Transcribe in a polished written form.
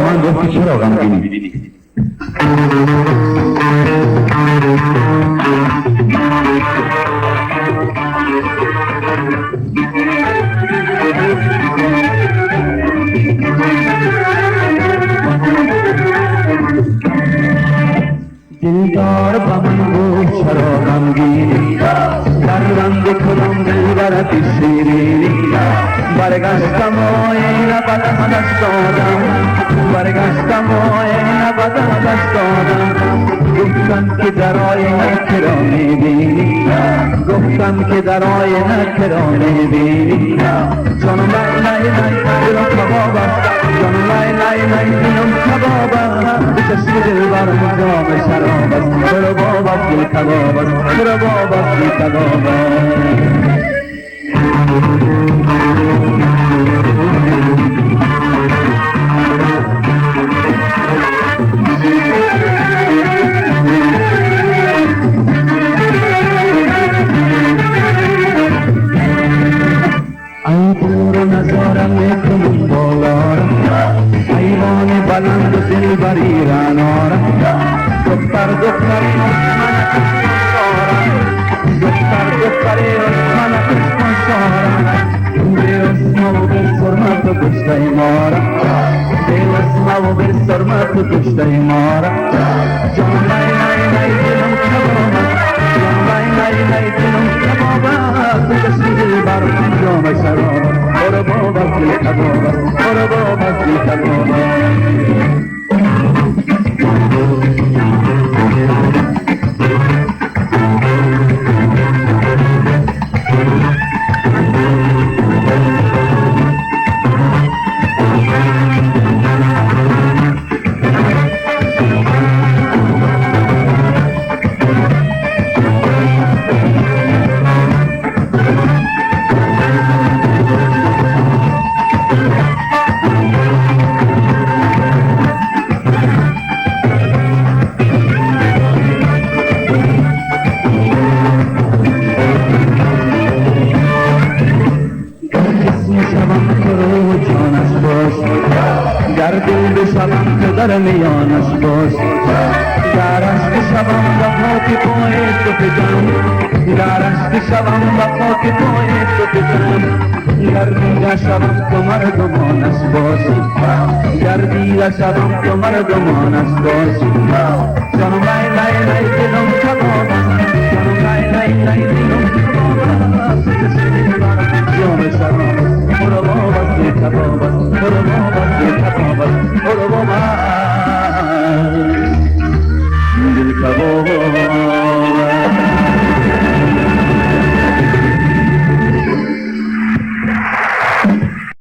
من گفتی چرا غمگینی؟ دلدار با من گفت چرا غمگینی، در رنگ کدام دلبرت شیرینی. برگشتم و این بدنش دادم، برگشتم و این بدنش دادم. گفتم که در آینه کرا میبینی، گفتم که در آینه کرا میبینی. جانم لای لای لای دلم کباب است، جانم لای لای لای دلم کباب است. به چشم دلبرم جام شراب است، چرا باب است دل کباب است، چرا باب است دل کباب است. ای دور نظارم میکنم بالارم، ایوان بلند و دلبری رنارم. دختر دختری من عشق شارم، دختر دختری من عشق شارم. به اسم و به سرمت و کشته مارم، به اسم و به سرمت و کشته مارم. جان لای لای لای دلم کباب است، جان لای لای لای دلم کباب است. به چشم دلبرم جام شراب است، برو باب است دل کباب است، برو باب است دل کباب است. در دل بشوم که در میانش باش، در عشق شوم و خاک پای تو بزنم، در عشق شوم و خاک پای تو بزنم. در دیده شوم تو مردمانش باشی، در دیده شوم تو مردمانش باشی. جانم لای لای لای دلم کباب است، جانم لای لای لای دلم کباب است. به چشم دلبرم جام شراب است، برو باب است دل کباب است، برو باب است دل کباب است.